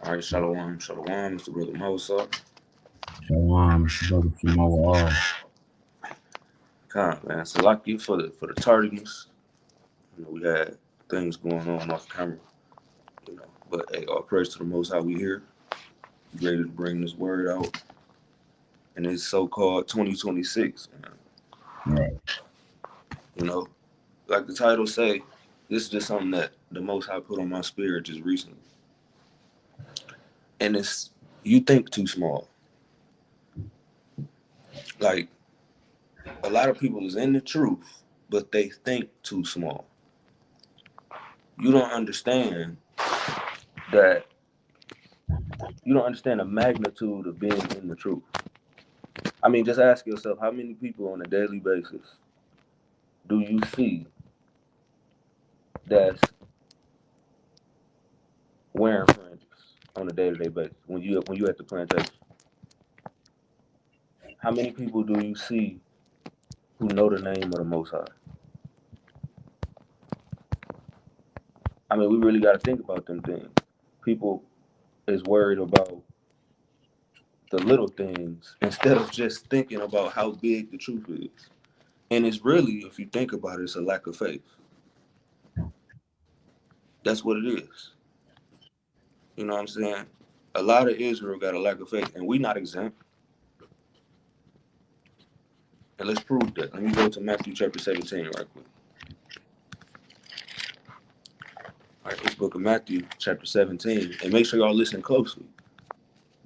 All right, shalom, shalom, Mr. Brother Musa. Shalom, it's your brother from overall. Kind man. So like you for the tardiness. We had things going on off camera, But hey, all praise to the Most High. We here, ready to bring this word out, and it's so-called 2026. Man. Right. You know, like the title say, this is just something that the Most High put on my spirit just recently, and it's you think too small. Like a lot of people is in the truth, but they think too small. You don't understand that you don't understand the magnitude of being in the truth. I mean, just ask yourself, how many people on a daily basis do you see that's wearing fringes on a day-to-day basis when you at the plantation? How many people do you see who know the name of the Most High? I mean, we really got to think about them things. People is worried about the little things instead of just thinking about how big the truth is. And it's really, if you think about it, it's a lack of faith. That's what it is. You know what I'm saying? A lot of Israel got a lack of faith, and we not exempt. And let's prove that. Let me go to Matthew chapter 17 right quick. All right, this book of Matthew chapter 17. And make sure y'all listen closely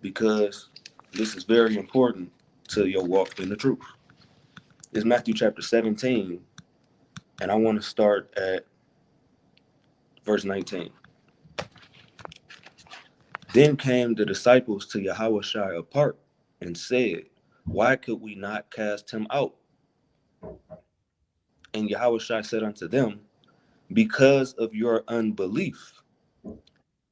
because this is very important to your walk in the truth. It's Matthew chapter 17, and I want to start at verse 19. Then came the disciples to Yahushua apart and said, why could we not cast him out? And Yahushua said unto them, because of your unbelief.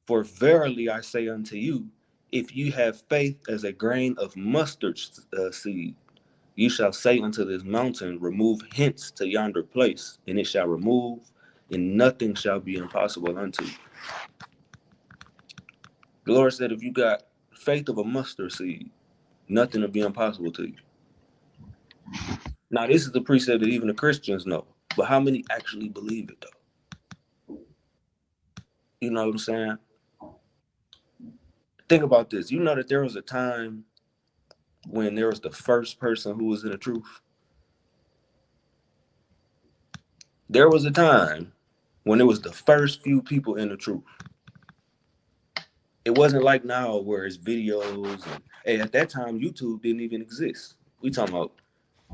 For verily I say unto you, if you have faith as a grain of mustard seed, you shall say unto this mountain, remove hence to yonder place, and it shall remove, and nothing shall be impossible unto you. The Lord said, if you got faith of a mustard seed, nothing will be impossible to you. Now, this is the precept that even the Christians know, but how many actually believe it, though? You know what I'm saying? Think about this. You know that there was a time when there was the first person who was in the truth. There was a time when it was the first few people in the truth. It wasn't like now where it's videos and hey, at that time YouTube didn't even exist. We talking about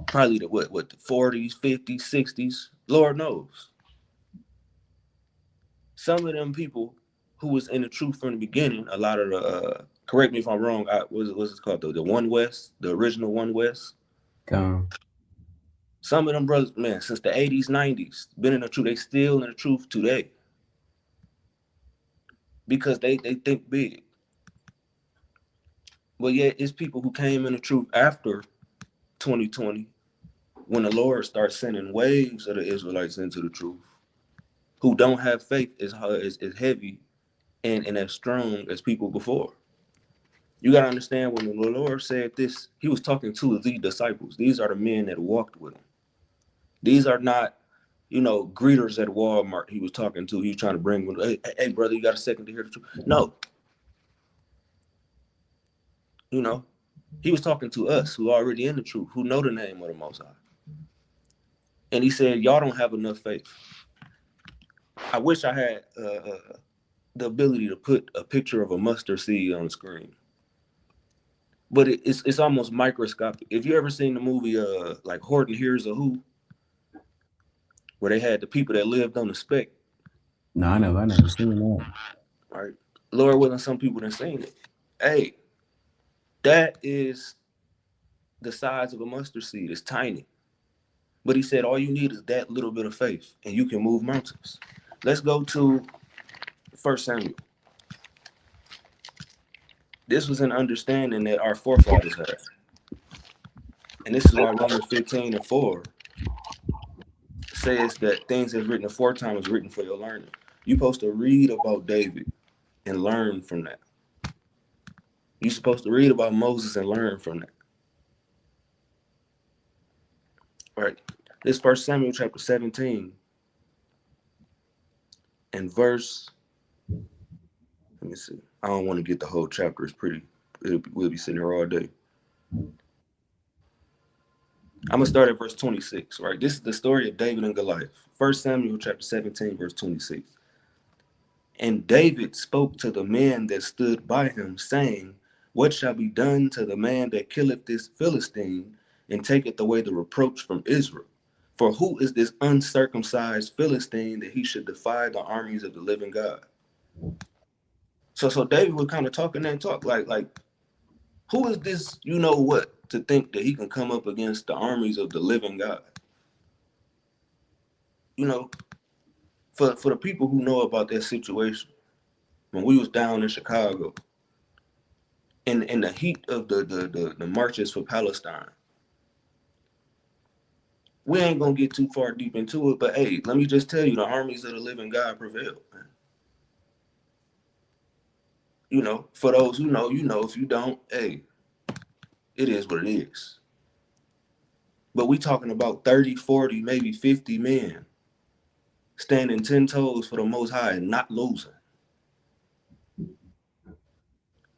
probably the the 40s, 50s, 60s, Lord knows. Some of them people who was in the truth from the beginning, a lot of the correct me if I'm wrong, what's it called, the One West, the original One West. Come. Some of them brothers, man, since the 80s, 90s, been in the truth. They still in the truth today because they think big. But yet, it's people who came in the truth after 2020 when the Lord starts sending waves of the Israelites into the truth who don't have faith as heavy and as strong as people before. You got to understand when the Lord said this, he was talking to the disciples. These are the men that walked with him. These are not, greeters at Walmart he was talking to. He was trying to bring them, hey, brother, you got a second to hear the truth? No. He was talking to us who are already in the truth, who know the name of the Most High. And he said, y'all don't have enough faith. I wish I had the ability to put a picture of a mustard seed on the screen. But it's almost microscopic. If you ever seen the movie like Horton Hears a Who, where they had the people that lived on the speck. No, I never seen that. All right. Lord willing, some people done seen it. Hey, that is the size of a mustard seed. It's tiny. But he said all you need is that little bit of faith, and you can move mountains. Let's go to 1 Samuel. This was an understanding that our forefathers had. And this is why Romans 15:4 says that things that's written aforetime is written for your learning. You're supposed to read about David and learn from that. You're supposed to read about Moses and learn from that. Right? This 1 Samuel chapter 17 and verse, let me see. I don't want to get the whole chapter. It's pretty, we'll be sitting here all day. I'm going to start at verse 26, right? This is the story of David and Goliath. 1 Samuel chapter 17, verse 26. And David spoke to the men that stood by him, saying, what shall be done to the man that killeth this Philistine and taketh away the reproach from Israel? For who is this uncircumcised Philistine that he should defy the armies of the living God? So David was kind of talking that talk like, who is this, you know what, to think that he can come up against the armies of the living God? You know, for the people who know about that situation, when we was down in Chicago, in the heat of the marches for Palestine, we ain't gonna get too far deep into it, but hey, let me just tell you, the armies of the living God prevailed. You know, for those who know, you know. If you don't, hey, it is what it is. But we talking about 30, 40, maybe 50 men standing 10 toes for the Most High and not losing.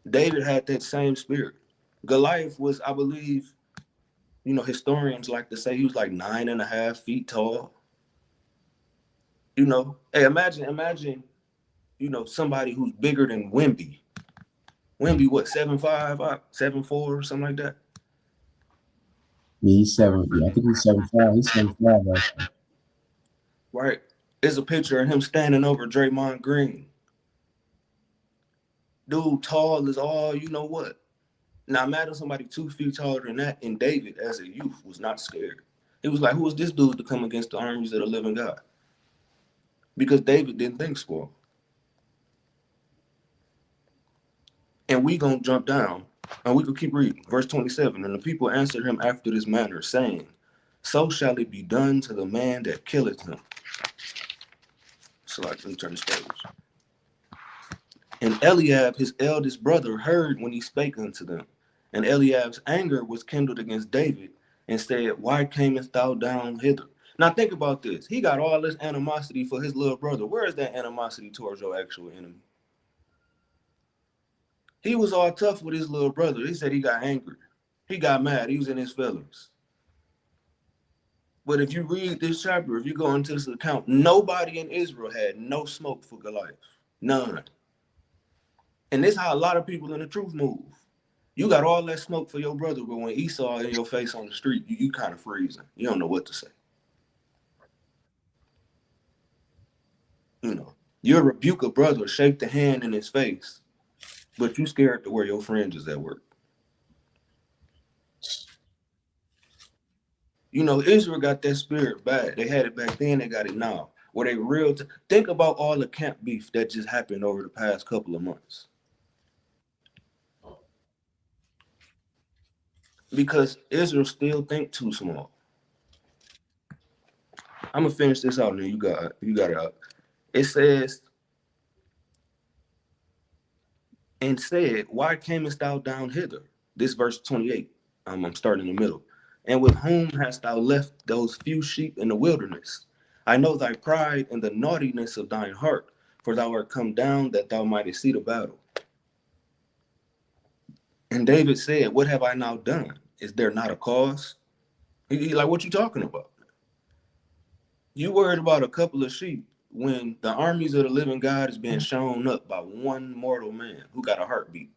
David had that same spirit. Goliath was, I believe, you know, historians like to say he was like 9.5 feet tall. You know, hey, imagine, you know, somebody who's bigger than Wemby. Wemby, what, 7'5", 7'4", something like that? Yeah, he's 7. Yeah, I think he's 7'5". He's 7'5", actually. Right. There's a picture of him standing over Draymond Green. Dude, tall as all, you know what? Now imagine somebody 2 feet taller than that, and David, as a youth, was not scared. He was like, who is this dude to come against the armies of the living God? Because David didn't think small. And we gonna jump down, and we could keep reading. Verse 27, and the people answered him after this manner, saying, so shall it be done to the man that killeth him. So let me turn this page. And Eliab, his eldest brother, heard when he spake unto them. And Eliab's anger was kindled against David, and said, why camest thou down hither? Now think about this. He got all this animosity for his little brother. Where is that animosity towards your actual enemy? He was all tough with his little brother. He said he got angry. He got mad. He was in his feelings. But if you read this chapter, if you go into this account, nobody in Israel had no smoke for Goliath. None. And this is how a lot of people in the truth move. You got all that smoke for your brother, but when Esau in your face on the street, you kind of freezing. You don't know what to say. You know, you'll rebuke a brother, shake the hand in his face, but you scared to wear your fringes at work. You know, Israel got that spirit bad. They had it back then, they got it now. Where they real think about all the camp beef that just happened over the past couple of months. Because Israel still think too small. I'm gonna finish this out, and then you got it out. It says, and said, why camest thou down hither? This verse 28. I'm starting in the middle. And with whom hast thou left those few sheep in the wilderness? I know thy pride and the naughtiness of thine heart, for thou art come down that thou mightest see the battle. And David said, what have I now done? Is there not a cause? He like, what you talking about? You worried about a couple of sheep when the armies of the living God is being shown up by one mortal man who got a heartbeat.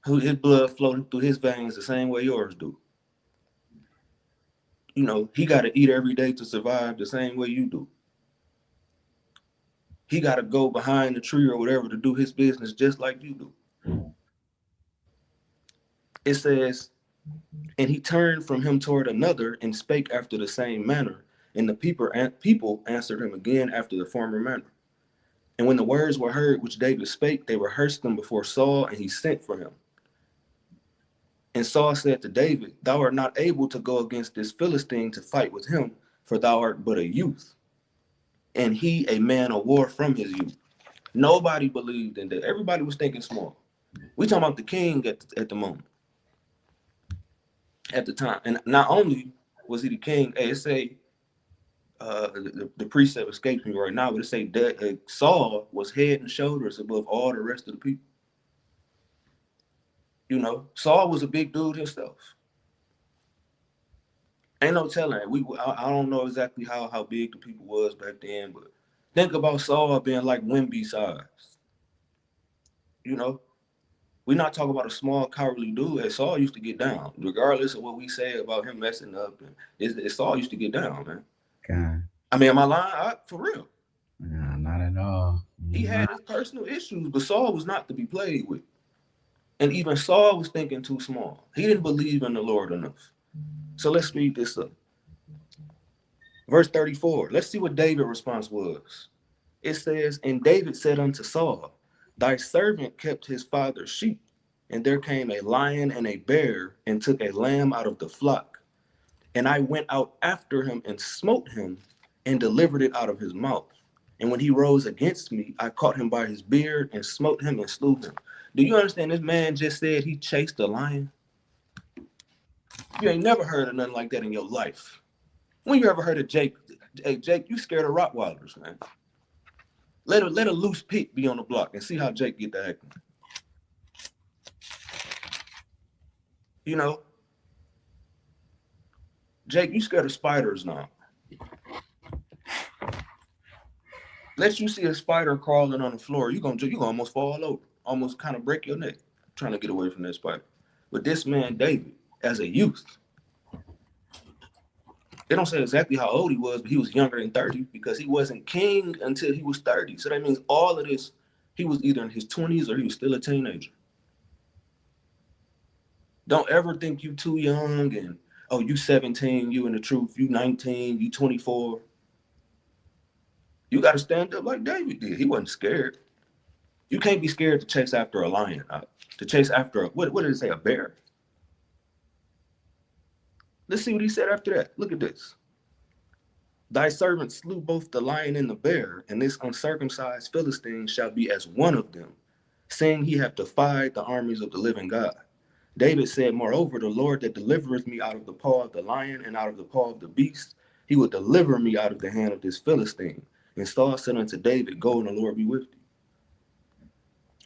Who his blood flowing through his veins the same way yours do. You know, he got to eat every day to survive the same way you do. He got to go behind the tree or whatever to do his business just like you do. It says, and he turned from him toward another and spake after the same manner. And the people answered him again after the former manner. And when the words were heard which David spake, they rehearsed them before Saul, and he sent for him. And Saul said to David, thou art not able to go against this Philistine to fight with him, for thou art but a youth, and he a man of war from his youth. Nobody believed in that. Everybody was thinking small. We talking about the king at the moment, at the time. And not only was he the king, hey, it say, the precept escapes me right now, but it say that Saul was head and shoulders above all the rest of the people. You know, Saul was a big dude himself. Ain't no telling. I don't know exactly how big the people was back then, but think about Saul being like Wemby size. You know, we're not talking about a small cowardly dude. As Saul used to get down, regardless of what we say about him messing up. And Saul used to get down, man. God. I mean, am I lying? For real. No, not at all. He had his personal issues, but Saul was not to be played with. And even Saul was thinking too small. He didn't believe in the Lord enough. So let's read this up. Verse 34. Let's see what David's response was. It says, and David said unto Saul, thy servant kept his father's sheep, and there came a lion and a bear, and took a lamb out of the flock. And I went out after him and smote him, and delivered it out of his mouth. And when he rose against me, I caught him by his beard, and smote him and slew him. Do you understand? This man just said he chased a lion. You ain't never heard of nothing like that in your life. When you ever heard of Jake? Hey, Jake, you scared of Rottweilers, man. Let a loose pit be on the block and see how Jake get to acting. You know, Jake, you scared of spiders now. Let you see a spider crawling on the floor, you gonna almost fall over, almost kind of break your neck trying to get away from that spider. But this man, David, as a youth, they don't say exactly how old he was, but he was younger than 30 because he wasn't king until he was 30. So that means all of this, he was either in his 20s or he was still a teenager. Don't ever think you too young and, oh, you 17, you in the truth, you 19, you 24. You got to stand up like David did. He wasn't scared. You can't be scared to chase after a lion, to chase after, what did it say, a bear? Let's see what he said after that. Look at this. Thy servant slew both the lion and the bear, and this uncircumcised Philistine shall be as one of them, saying he hath defied the armies of the living God. David said, moreover, the Lord that delivereth me out of the paw of the lion and out of the paw of the beast, he will deliver me out of the hand of this Philistine. And Saul said unto David, go and the Lord be with thee.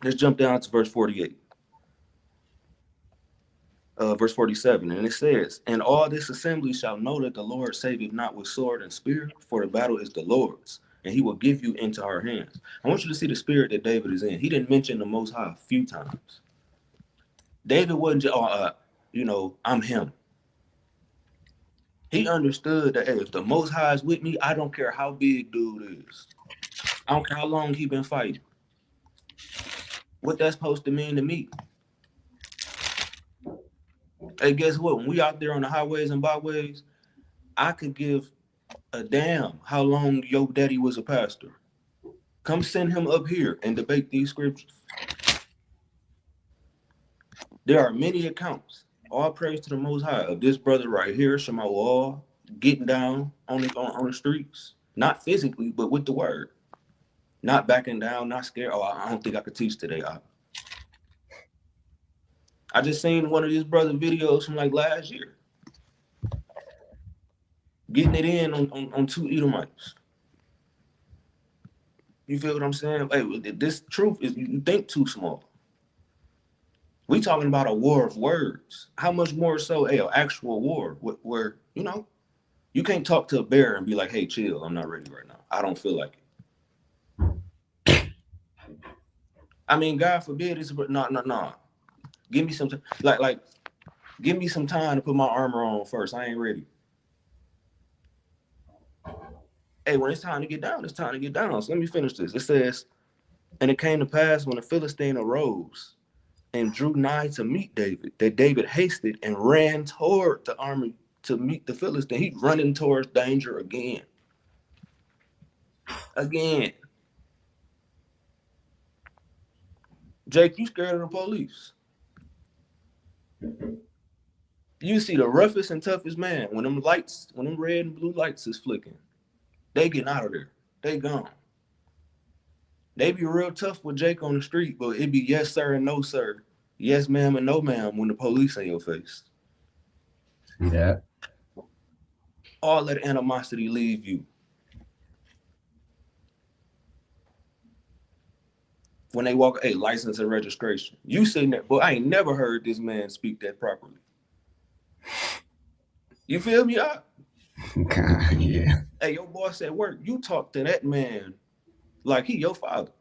Let's jump down to verse 48. Verse 47, and it says, and all this assembly shall know that the Lord saveth not with sword and spear, for the battle is the Lord's, and he will give you into our hands. I want you to see the spirit that David is in. He didn't mention the Most High a few times. David wasn't just, I'm him. He understood that, hey, if the Most High is with me, I don't care how big dude is. I don't care how long he been fighting. What that's supposed to mean to me. Hey, guess what? When we out there on the highways and byways, I could give a damn how long your daddy was a pastor. Come send him up here and debate these scriptures. There are many accounts, all praise to the Most High, of this brother right here, Shema, getting down on the streets. Not physically, but with the word. Not backing down, not scared. Oh, I don't think I could teach today. I just seen one of his brother videos from like last year. Getting it in on two Edomites. You feel what I'm saying? Hey, this truth is, you think too small. We talking about a war of words. How much more so, an actual war where, you can't talk to a bear and be like, hey, chill, I'm not ready right now. I don't feel like it. I mean, God forbid it's, no. Give me some time. Like, give me some time to put my armor on first. I ain't ready. Hey, when it's time to get down, it's time to get down. So let me finish this. It says, and it came to pass when the Philistine arose and drew nigh to meet David, that David hasted and ran toward the army to meet the Philistine. He's running towards danger again. Jake, you scared of the police? You see the roughest and toughest man, when them red and blue lights is flicking, they getting out of there. They gone. They be real tough with Jake on the street, but it be yes sir and no sir, yes ma'am and no ma'am when the police in your face. See that? All that animosity leave you. When they walk, hey, license and registration. You sitting there, but I ain't never heard this man speak that properly. You feel me? God, yeah. Hey, your boss at work, you talk to that man like he your father.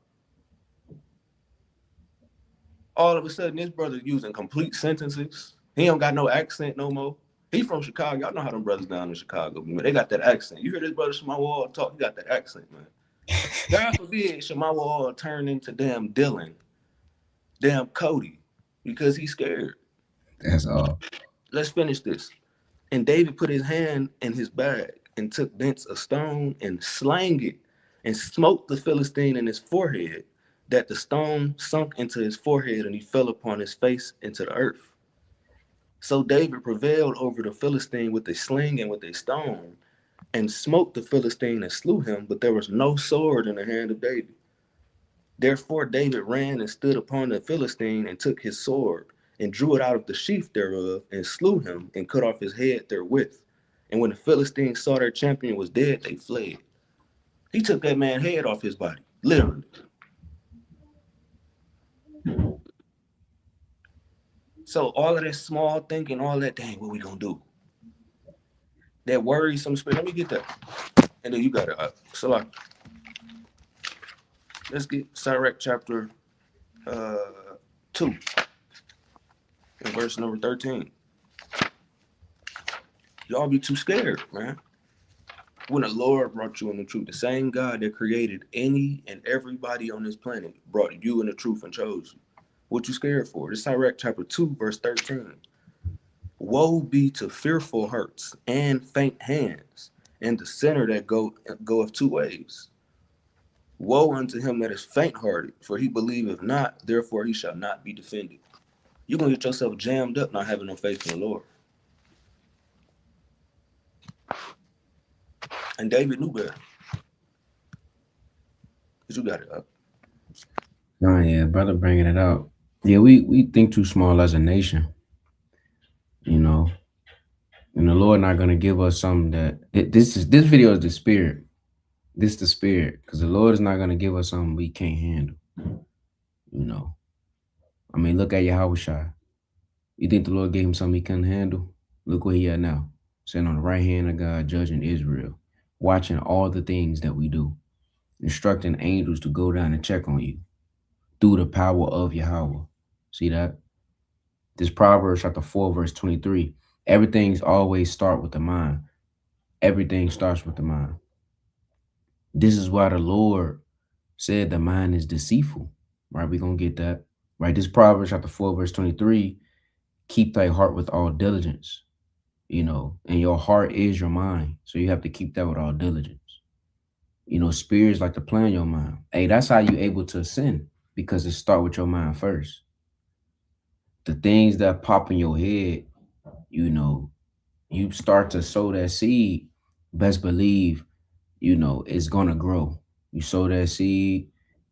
All of a sudden, this brother using complete sentences. He don't got no accent no more. He from Chicago. Y'all know how them brothers down in Chicago, man. They got that accent. You hear this brother Shemawal talk, he got that accent, man. God forbid Shemawal turn into damn Dylan, damn Cody, because he's scared. That's all. Let's finish this. And David put his hand in his bag and took thence a stone and slang it and smote the Philistine in his forehead, that the stone sunk into his forehead and he fell upon his face into the earth. So David prevailed over the Philistine with a sling and with a stone, and smote the Philistine and slew him, but there was no sword in the hand of David. Therefore David ran and stood upon the Philistine and took his sword and drew it out of the sheath thereof and slew him and cut off his head therewith. And when the Philistines saw their champion was dead, they fled. He took that man's head off his body, literally. So all of that small thinking, all that, dang, what we gonna do? That worrisome spirit. Let me get that. And then you got it. So let's get Sirach chapter 2 and verse number 13. Y'all be too scared, man. When the Lord brought you in the truth, the same God that created any and everybody on this planet brought you in the truth and chose you. What you scared for? This is Sirach chapter 2, verse 13. Woe be to fearful hearts and faint hands, and the sinner that goeth two ways. Woe unto him that is faint-hearted, for he believeth not, therefore he shall not be defended. You're going to get yourself jammed up not having no faith in the Lord. And David knew better. Because you got it up. Oh, yeah, brother bringing it out. Yeah, we think too small as a nation, you know. And the Lord not going to give us something that this video is the spirit. This is the spirit, because the Lord is not going to give us something we can't handle. You know, I mean, look at Yahushua. You think the Lord gave him something he couldn't handle? Look where he at now, sitting on the right hand of God, judging Israel, watching all the things that we do, instructing angels to go down and check on you through the power of Yahweh. See that? This Proverbs chapter 4, verse 23. Everything's always start with the mind. Everything starts with the mind. This is why the Lord said the mind is deceitful. Right? We're going to get that. Right? This Proverbs chapter 4, verse 23. Keep thy heart with all diligence. You know, and your heart is your mind. So you have to keep that with all diligence. You know, spirits like to play on your mind. Hey, that's how you're able to sin, because it start with your mind first. The things that pop in your head, you know, you start to sow that seed, best believe, you know, it's going to grow. You sow that seed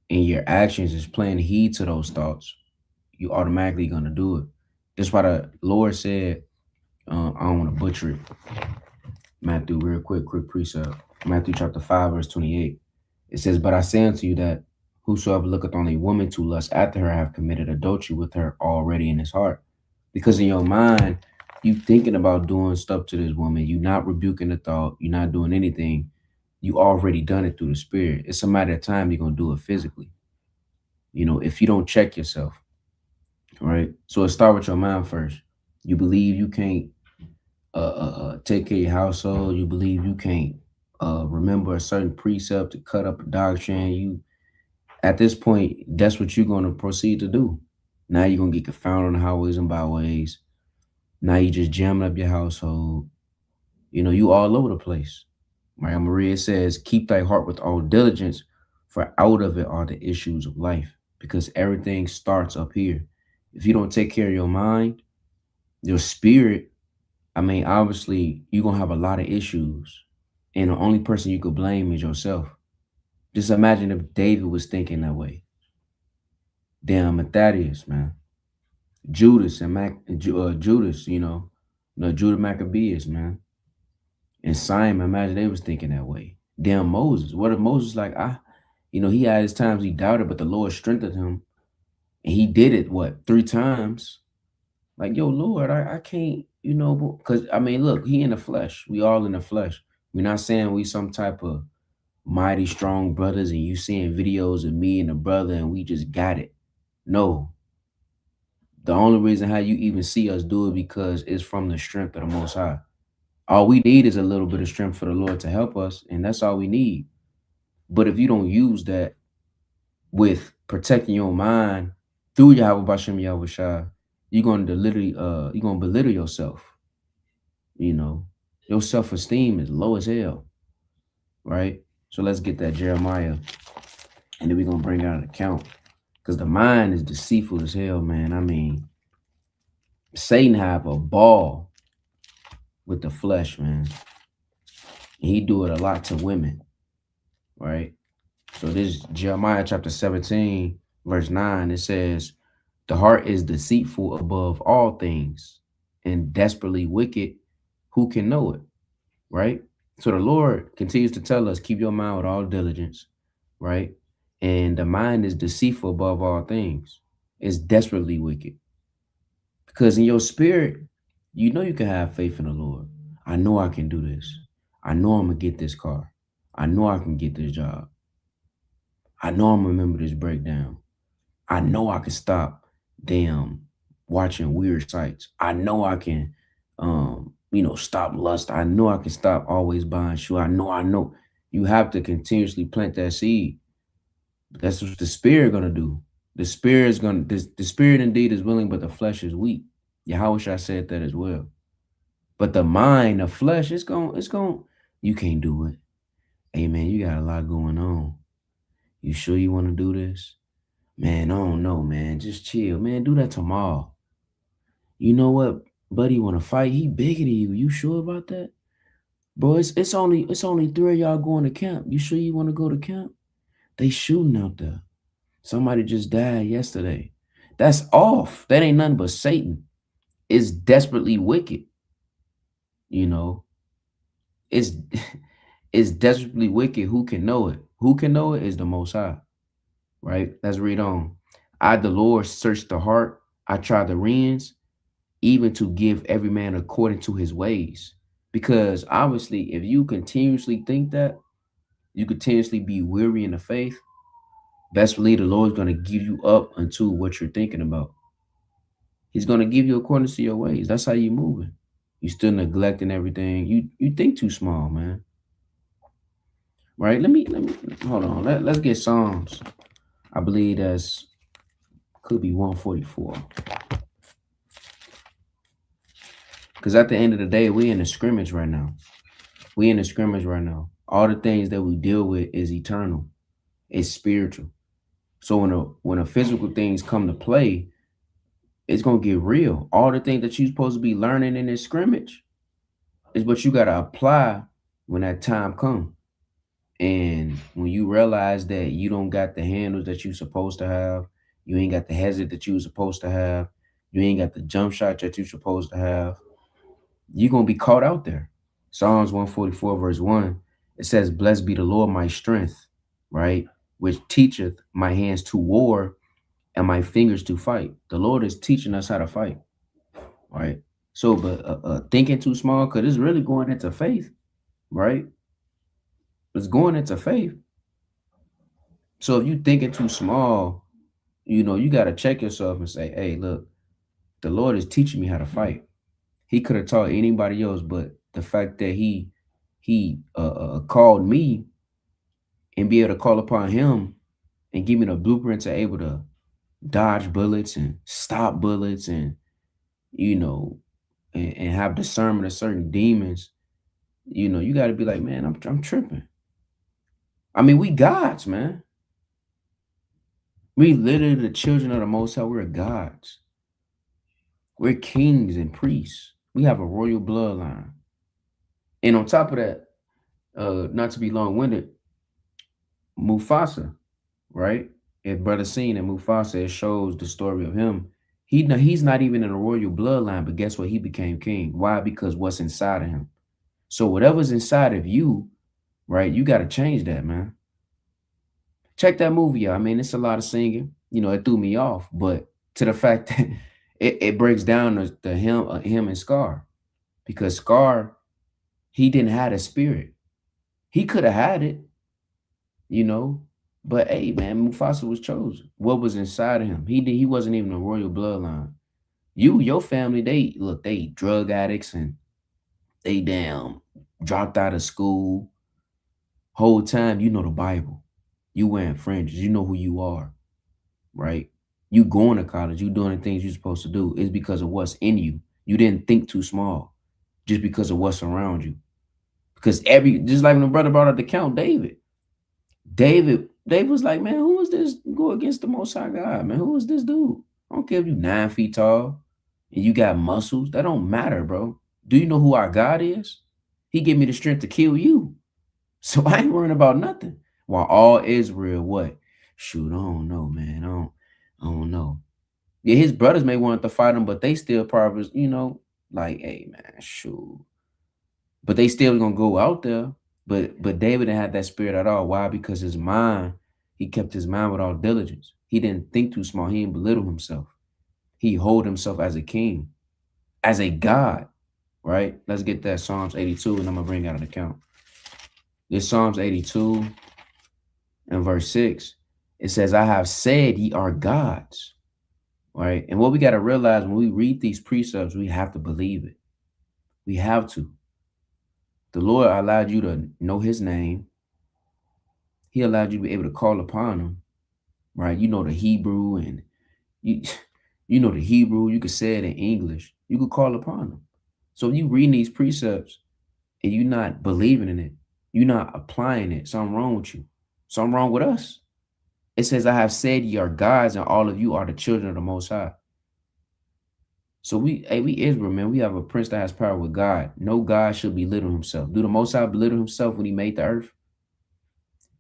and your actions is playing heed to those thoughts. You automatically going to do it. That's why the Lord said, I don't want to butcher it. Matthew, real quick precept. Matthew chapter 5, verse 28. It says, but I say unto you that whosoever looketh on a woman to lust after her have committed adultery with her already in his heart. Because in your mind, you thinking about doing stuff to this woman. You're not rebuking the thought. You're not doing anything. You already done it through the spirit. It's a matter of time you're going to do it physically. You know, if you don't check yourself. Right? So it start with your mind first. You believe you can't take care of your household. You believe you can't remember a certain precept to cut up a doctrine. You, at this point, that's what you're going to proceed to do. Now you're going to get confounded on the highways and byways. Now you just jamming up your household. You know, you all over the place. Right? Maria says, keep thy heart with all diligence, for out of it are the issues of life. Because everything starts up here. If you don't take care of your mind, your spirit, I mean, obviously, you're going to have a lot of issues. And the only person you could blame is yourself. Just imagine if David was thinking that way. Damn, Thaddeus, man. Judas and Judas, Judah Maccabeus, man. And Simon, imagine they was thinking that way. Damn Moses. What if Moses like, he had his times he doubted, but the Lord strengthened him. And he did it, what, 3 times? Like, yo, Lord, I can't, because, look, he in the flesh. We all in the flesh. We're not saying we some type of mighty strong brothers and you seeing videos of me and a brother and we just got it. No. The only reason how you even see us do it because it's from the strength of the Most High. All we need is a little bit of strength for the Lord to help us, and that's all we need. But if you don't use that with protecting your mind through Yahweh Bashem Yahweh Shai, you're going to literally you're going to belittle yourself. Your self-esteem is low as hell, right? So let's get that Jeremiah, and then we're going to bring out an account, because the mind is deceitful as hell, man. Satan have a ball with the flesh, man. And he do it a lot to women, right? So this Jeremiah chapter 17, verse 9, it says, the heart is deceitful above all things and desperately wicked. Who can know it, right? So the Lord continues to tell us, keep your mind with all diligence, right? And the mind is deceitful above all things. It's desperately wicked. Because in your spirit, you can have faith in the Lord. I know I can do this. I know I'm going to get this car. I know I can get this job. I know I'm going to remember this breakdown. I know I can stop watching weird sites. I know I can, stop lust. I know I can stop always buying shoes. I know. You have to continuously plant that seed. That's what the spirit going to do. The spirit indeed is willing, but the flesh is weak. Yahweh said that as well. But the mind, the flesh, you can't do it. Hey, man, you got a lot going on. You sure you want to do this? Man, I don't know, man. Just chill, man. Do that tomorrow. You know what? Buddy want to fight. He bigger than you. You sure about that? Bro, it's only 3 of y'all going to camp. You sure you want to go to camp? They shooting out there. Somebody just died yesterday. That's off. That ain't nothing but Satan. It's desperately wicked. It's desperately wicked. Who can know it? Who can know it is the Most High. Right? Let's read on. I, the Lord, search the heart. I try the reins, even to give every man according to his ways. Because obviously, if you continuously think that, you continuously be weary in the faith, best believe the Lord's going to give you up unto what you're thinking about. He's going to give you according to your ways. That's how you moving. You still neglecting everything. You think too small, man. Right? Let me hold on. Let's get Psalms. I believe could be 144. Because at the end of the day, we in a scrimmage right now. All the things that we deal with is eternal. It's spiritual. So when a physical things come to play, it's going to get real. All the things that you're supposed to be learning in this scrimmage is what you got to apply when that time comes. And when you realize that you don't got the handles that you're supposed to have, you ain't got the hazard that you were supposed to have, you ain't got the jump shot that you're supposed to have, you're going to be caught out there. Psalms 144 verse 1, it says, blessed be the Lord my strength, right? Which teacheth my hands to war and my fingers to fight. The Lord is teaching us how to fight, right? So, but thinking too small, because it's really going into faith, right? It's going into faith. So if you thinking too small, you got to check yourself and say, hey, look, the Lord is teaching me how to fight. He could have taught anybody else, but the fact that he called me and be able to call upon him and give me the blueprint to able to dodge bullets and stop bullets and, and have discernment of certain demons, you got to be like, man, I'm tripping. I mean, we gods, man. We literally the children of the Most High. We're gods. We're kings and priests. We have a royal bloodline. And on top of that, not to be long-winded, Mufasa, right? If brother seen in Mufasa, it shows the story of him. He's not even in a royal bloodline, but guess what? He became king. Why? Because what's inside of him. So whatever's inside of you, right? You got to change that, man. Check that movie out. I mean, it's a lot of singing. You know, it threw me off, but to the fact that it breaks down the him and Scar, because Scar, he didn't have a spirit. He could have had it, you know, but hey, man, Mufasa was chosen. What was inside of him? He wasn't even a royal bloodline. Your family, they drug addicts and they damn dropped out of school. Whole time, you know the Bible. You wearing fringes. You know who you are, right? You going to college. You doing the things you're supposed to do. It's because of what's in you. You didn't think too small, just because of what's around you. Because just like when the brother brought up the count, David was like, man, who is this go against the Most High God, man? Who is this dude? I don't care if you 9 feet tall and you got muscles. That don't matter, bro. Do you know who our God is? He gave me the strength to kill you. So I ain't worrying about nothing. While all Israel, what? Shoot, I don't know, man. I don't know. Yeah, his brothers may want to fight him, but they still probably, like, hey, man, shoot. But they still gonna go out there. But David didn't have that spirit at all. Why? Because his mind, he kept his mind with all diligence. He didn't think too small. He didn't belittle himself. He hold himself as a king, as a God, right? Let's get that Psalms 82, and I'm gonna bring out an account. This Psalms 82 and verse 6. It says, I have said ye are gods, right? And what we got to realize when we read these precepts, we have to believe it. We have to. The Lord allowed you to know his name. He allowed you to be able to call upon him, right? You know the Hebrew, and you know the Hebrew. You could say it in English. You could call upon him. So you reading these precepts and you're not believing in it, you're not applying it, something wrong with you. Something wrong with us. It says, I have said ye are gods, and all of you are the children of the Most High. So we Israel, man, we have a prince that has power with God. No God should belittle himself. Do the Most High belittle himself when he made the earth?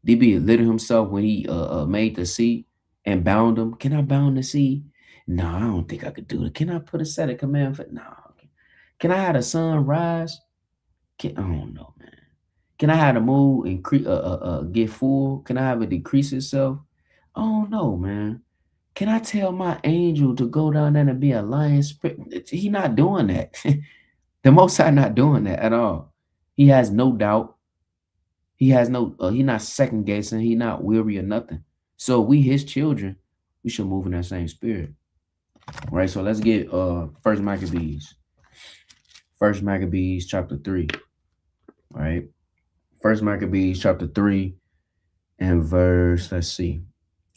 Did he belittle himself when he made the sea and bound them? Can I bound the sea? No, I don't think I could do it. Can I put a set of command for? No. Can I have the sun rise? I don't know, man. Can I have the moon increase, get full? Can I have it decrease itself? I don't know, man. Can I tell my angel to go down there and be a lion spirit? He not doing that. The Most High not doing that at all. He has no doubt. He has no, he not second guessing. He not weary or nothing. So we, his children, we should move in that same spirit. Right? So let's get First Maccabees. First Maccabees chapter 3. Right? First Maccabees chapter 3 and verse, let's see.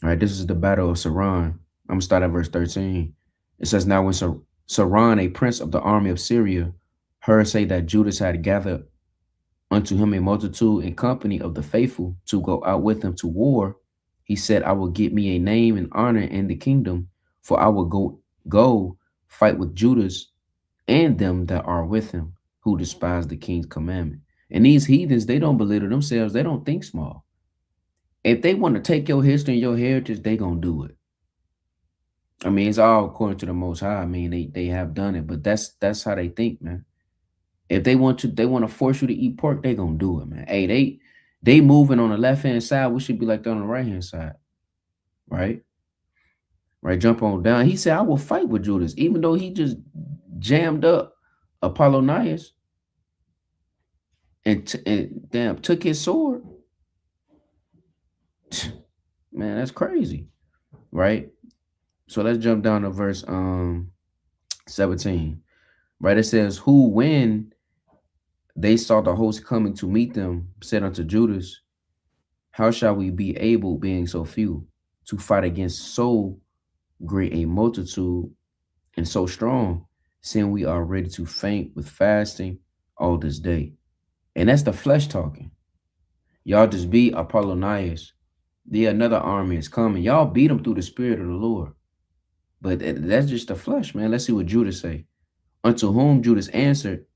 All right, this is the battle of Saran. I'm going to start at verse 13. It says, now when Saran, a prince of the army of Syria, heard say that Judas had gathered unto him a multitude and company of the faithful to go out with him to war, he said, I will get me a name and honor in the kingdom, for I will go fight with Judas and them that are with him, who despise the king's commandment. And these heathens, they don't belittle themselves. They don't think small. If they want to take your history and your heritage, they gonna do it. I mean, it's all according to the Most High. I mean, they have done it, but that's how they think, man. If they want to force you to eat pork, they gonna do it, man. Hey, they moving on the left hand side. We should be like that on the right hand side, right? Right, jump on down. He said, I will fight with Judas, even though he just jammed up Apollonius and damn took his sword. Man, that's crazy, right? So let's jump down to verse 17. Right, it says, who, when they saw the host coming to meet them, said unto Judas, how shall we be able, being so few, to fight against so great a multitude and so strong, seeing we are ready to faint with fasting all this day? And that's the flesh talking. Y'all just beat Apollonius. Another army is coming. Y'all beat them through the spirit of the Lord. But that's just the flesh, man. Let's see what Judas say. Unto whom Judas answered,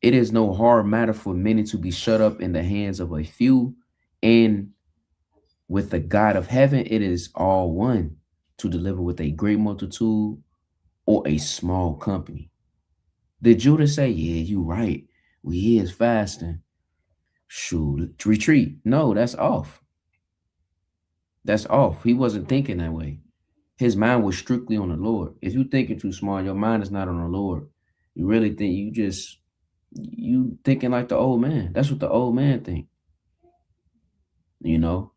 it is no hard matter for many to be shut up in the hands of a few, and with the God of heaven, it is all one to deliver with a great multitude or a small company. Did Judas say, yeah, you right. We is fasting. Shoot, retreat. No, that's off. That's off. He wasn't thinking that way. His mind was strictly on the Lord. If you thinking too small, your mind is not on the Lord. You really think you thinking like the old man. That's what the old man think. You know,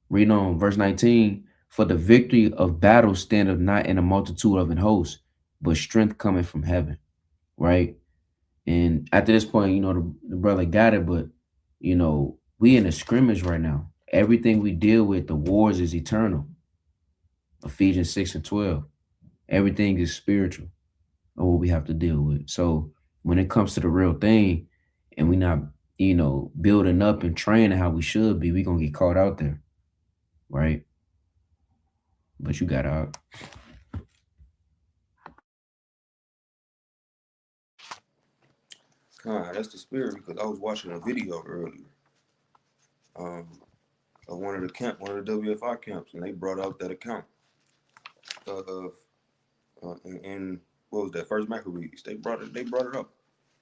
read on verse 19. For the victory of battle standeth not in a multitude of an host, but strength coming from heaven. Right. And after this point, the brother got it, but we in a scrimmage right now. Everything we deal with, the wars is eternal. Ephesians 6 and 12. Everything is spiritual of what we have to deal with. So when it comes to the real thing and we not, building up and training how we should be, we gonna get caught out there. Right? But you got out. That's the spirit, because I was watching a video earlier of one of the WFI camps, and they brought out that account of in what was that, First Maccabees. They brought it up.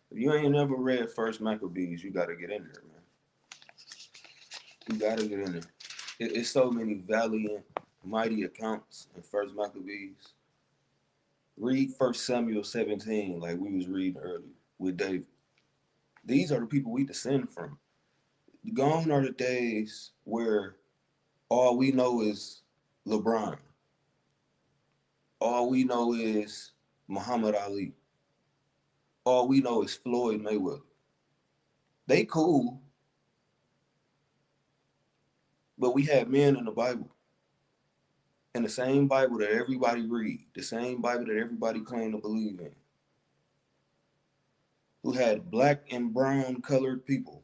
If you ain't never read First Maccabees, you gotta get in there, man. You gotta get in there. It's so many valiant, mighty accounts in First Maccabees. Read 1 Samuel 17, like we was reading earlier with David. These are the people we descend from. Gone are the days where all we know is LeBron. All we know is Muhammad Ali. All we know is Floyd Mayweather. They cool, but we had men in the Bible. In the same Bible that everybody read, the same Bible that everybody claimed to believe in, who had black and brown colored people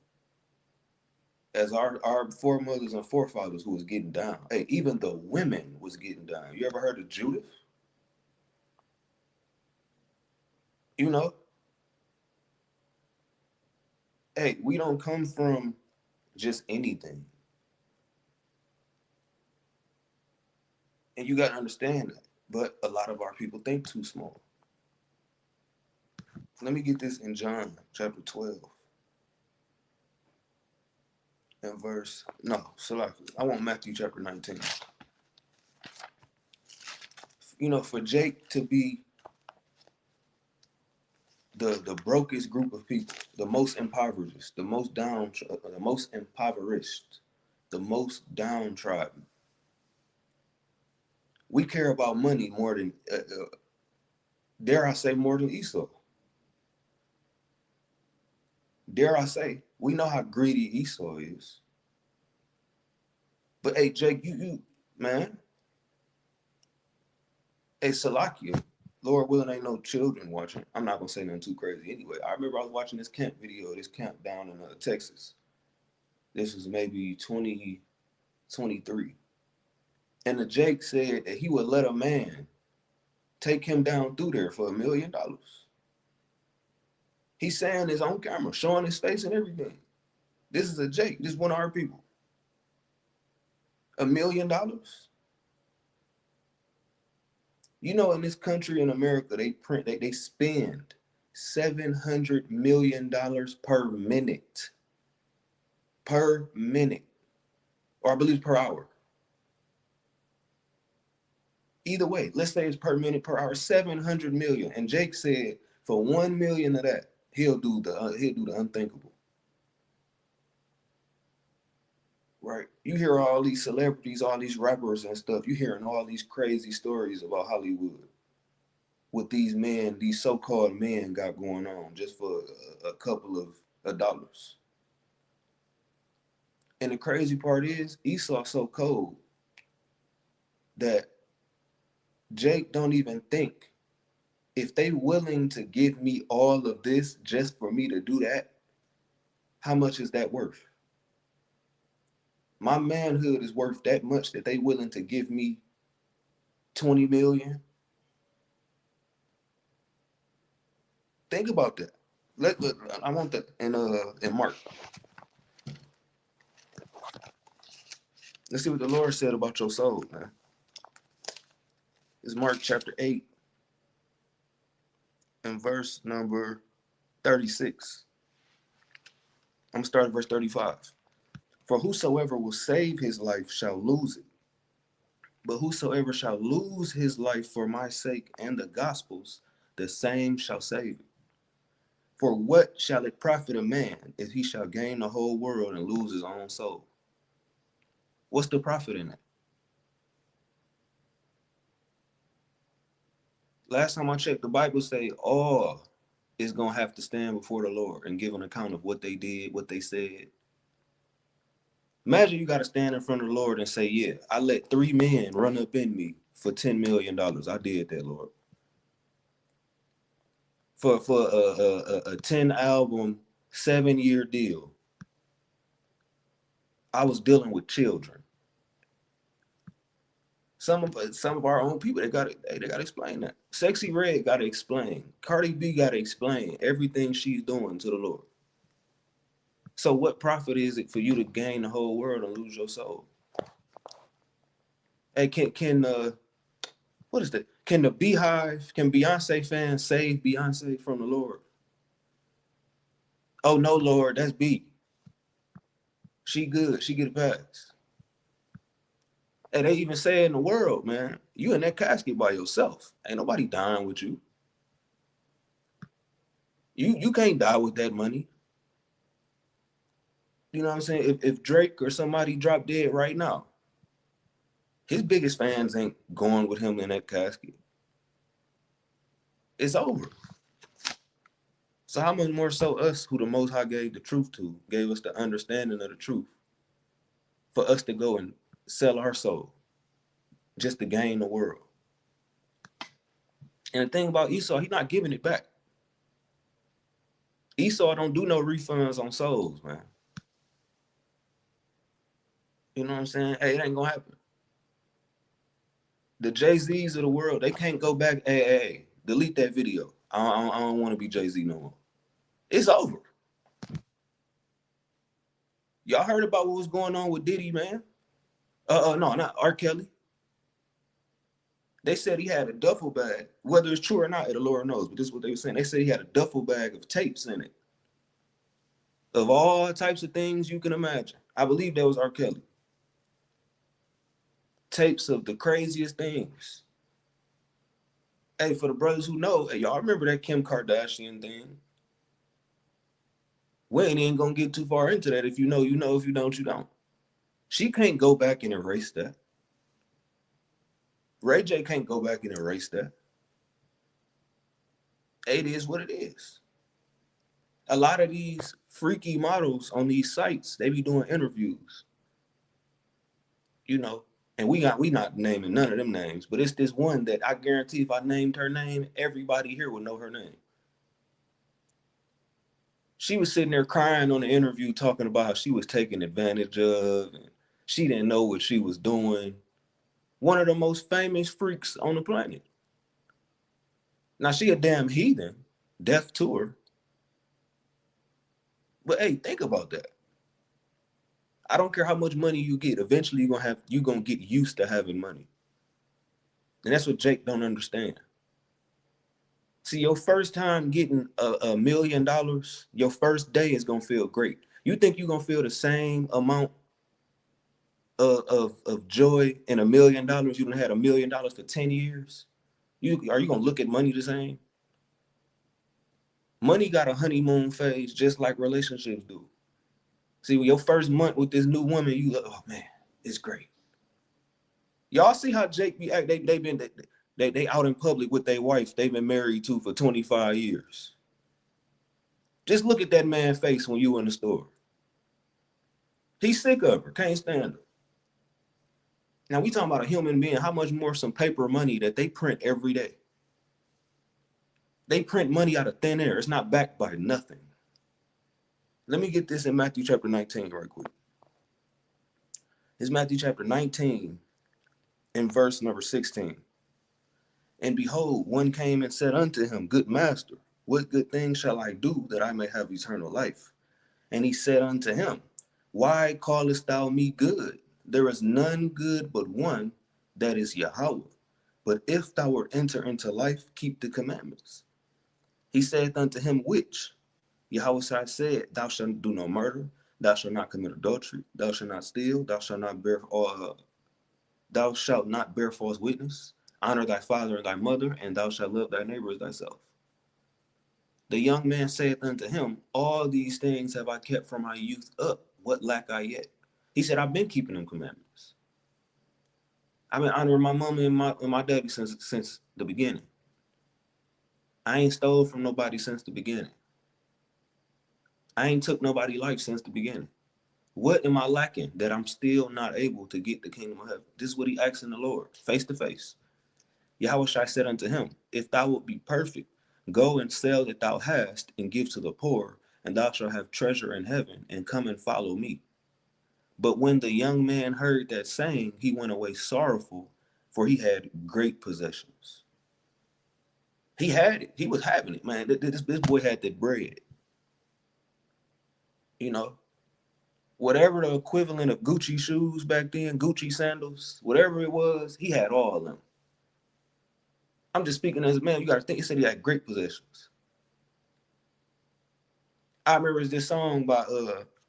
as our foremothers and forefathers who was getting down. Hey, even the women was getting down. You ever heard of Judith? You know? Hey, we don't come from just anything. And you got to understand that. But a lot of our people think too small. Let me get this in John chapter 12. And I want Matthew chapter 19. For Jake to be the brokest group of people, the most impoverished, the most impoverished, the most downtrodden. We care about money more than, dare I say, more than Esau. Dare I say, we know how greedy Esau is. But hey, Jake, you man, hey, Salakia, Lord willing, ain't no children watching. I'm not gonna say nothing too crazy anyway. I remember I was watching this camp down in Texas. This was maybe 2023. And the Jake said that he would let a man take him down through there for $1 million. He's saying this on camera, showing his face and everything. This is a Jake. This is one of our people. $1 million? In this country, in America, they spend $700 million per minute. Per minute. Or I believe per hour. Either way, let's say it's per minute, per hour, 700 million. And Jake said for 1 million of that, he'll do the unthinkable. Right? You hear all these celebrities, all these rappers and stuff. You hearing all these crazy stories about Hollywood. What these men, these so-called men, got going on just for a couple of dollars. And the crazy part is, Esau's so cold that Jake don't even think, if they willing to give me all of this just for me to do that, how much is that worth? My manhood is worth that much that they willing to give me 20 million. Think about that. I want that in Mark. Let's see what the Lord said about your soul, man. It's Mark chapter 8 and verse number 36. I'm going to start at verse 35. For whosoever will save his life shall lose it. But whosoever shall lose his life for my sake and the gospel's, the same shall save it. For what shall it profit a man if he shall gain the whole world and lose his own soul? What's the profit in it? Last time I checked, the Bible say all is going to have to stand before the Lord and give an account of what they did, what they said. Imagine you got to stand in front of the Lord and say, yeah, I let 3 men run up in me for $10 million. I did that, Lord. For a 10 album, 7-year deal, I was dealing with children. Some of our own people, they got to explain that. Sexy Red got to explain. Cardi B got to explain everything she's doing to the Lord. So what profit is it for you to gain the whole world and lose your soul? Hey, what is that? Can the Beehive, can Beyonce fans save Beyonce from the Lord? Oh no, Lord, that's B. She good. She get a pass. And they even say in the world, man, you in that casket by yourself. Ain't nobody dying with you. You can't die with that money. You know what I'm saying? If Drake or somebody drop dead right now, his biggest fans ain't going with him in that casket. It's over. So how much more so us, who the Most High gave the truth to, gave us the understanding of the truth, for us to go and sell our soul just to gain the world. And the thing about Esau, he's not giving it back. Esau don't do no refunds on souls, man. You know what I'm saying? Hey, it ain't gonna happen. The Jay-Z's of the world, they can't go back. Hey, delete that video. I don't want to be Jay-Z no more. It's over. Y'all heard about what was going on with Diddy, man? No, not R. Kelly. They said he had a duffel bag. Whether it's true or not, the Lord knows, but this is what they were saying. They said he had a duffel bag of tapes in it, of all types of things you can imagine. I believe that was R. Kelly. Tapes of the craziest things. Hey, for the brothers who know, hey, y'all remember that Kim Kardashian thing? We ain't even gonna get too far into that. If you know, you know. If you don't, you don't. She can't go back and erase that. Ray J can't go back and erase that. It is what it is. A lot of these freaky models on these sites, they be doing interviews. You know, and we not naming none of them names, but it's this one that I guarantee if I named her name, everybody here would know her name. She was sitting there crying on the interview, talking about how she was taken advantage of and she didn't know what she was doing. One of the most famous freaks on the planet. Now she a damn heathen, deaf to her. But hey, think about that. I don't care how much money you get. Eventually you're gonna get used to having money. And that's what Jake don't understand. See, your first time getting $1 million, your first day is gonna feel great. You think you're gonna feel the same amount of joy in $1 million? You done had $1 million for 10 years. Are you gonna look at money the same? Money got a honeymoon phase just like relationships do. See, your first month with this new woman, you look, oh man, it's great. Y'all see how Jake be act? They out in public with their wife they've been married to for 25 years. Just look at that man's face when you in the store. He's sick of her, can't stand her. Now we talking about a human being. How much more some paper money that they print every day? They print money out of thin air. It's not backed by nothing. Let me get this in Matthew chapter 19 right quick. It's Matthew chapter 19 and verse number 16. And behold, one came and said unto him, Good master, what good thing shall I do that I may have eternal life? And he said unto him, Why callest thou me good? there is none good but one, that is Yahweh. But if thou wilt enter into life, keep the commandments. He saith unto him, which? Yahweh said, thou shalt do no murder, thou shalt not commit adultery, thou shalt not steal, thou shalt not bear false witness, honor thy father and thy mother, and thou shalt love thy neighbor as thyself. The young man saith unto him, all these things have I kept from my youth up. What lack I yet? He said, I've been keeping them commandments. I've been honoring my mama and my daddy since the beginning. I ain't stole from nobody since the beginning. I ain't took nobody's life since the beginning. What am I lacking that I'm still not able to get the kingdom of heaven? This is what he asking the Lord, face to face. Yahushua said unto him, if thou wilt be perfect, go and sell that thou hast, and give to the poor, and thou shalt have treasure in heaven, and come and follow me. But when the young man heard that saying, he went away sorrowful, for he had great possessions. He had it. He was having it, man. This boy had that bread. You know, whatever the equivalent of Gucci shoes back then, Gucci sandals, whatever it was, he had all of them. I'm just speaking as a man. You got to think, he said he had great possessions. I remember this song by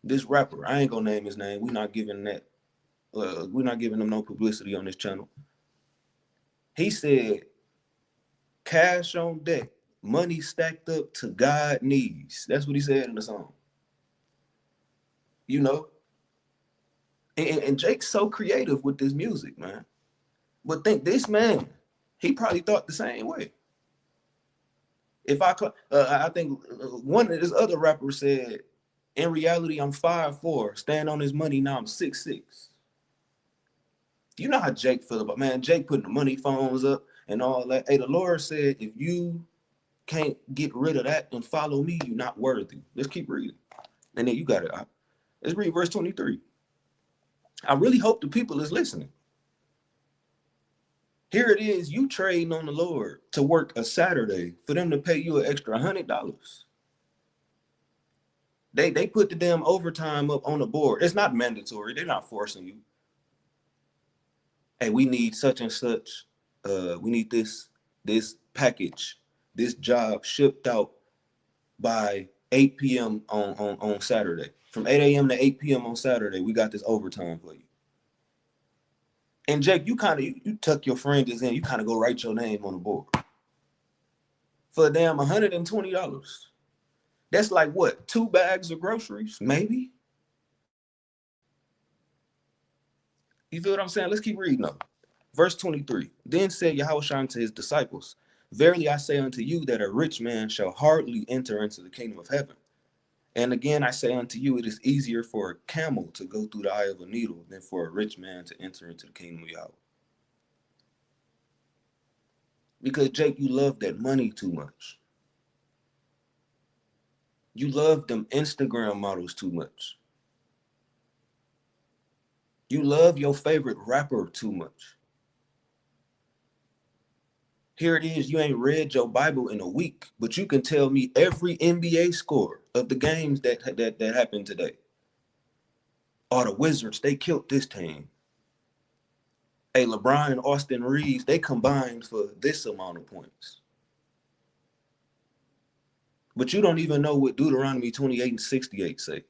this rapper. I ain't gonna name his name. We're not giving that. We're not giving him no publicity on this channel. He said, cash on deck, money stacked up to God needs. That's what he said in the song. You know? And Jake's so creative with this music, man. But think this man, he probably thought the same way. If I think one of this other rapper said, in reality, I'm 5'4", stand on his money, now I'm 6'6". You know how Jake feel about, man, Jake putting the money phones up and all that. Hey, the Lord said, if you can't get rid of that and follow me, you're not worthy. Let's keep reading. And then you got it. Let's read verse 23. I really hope the people is listening. Here it is, you trading on the Lord to work a Saturday for them to pay you an extra $100. They put the damn overtime up on the board. It's not mandatory. They're not forcing you. Hey, we need such and such. We need this package, this job shipped out by 8 p.m. on Saturday. From 8 a.m. to 8 p.m. on Saturday, we got this overtime for you. And Jake, you tuck your friends in, you kind of go write your name on the board. For a damn $120. That's like what, 2 bags of groceries, maybe? You feel what I'm saying? Let's keep reading up. Verse 23. Then said Yahushua unto his disciples, verily I say unto you that a rich man shall hardly enter into the kingdom of heaven. And again, I say unto you, it is easier for a camel to go through the eye of a needle than for a rich man to enter into the kingdom of Yahweh. Because, Jake, you love that money too much. You love them Instagram models too much. You love your favorite rapper too much. Here it is, you ain't read your Bible in a week, but you can tell me every NBA score of the games that happened today. Oh, the Wizards, they killed this team. Hey, LeBron and Austin Reeves, they combined for this amount of points. But you don't even know what Deuteronomy 28:68 say.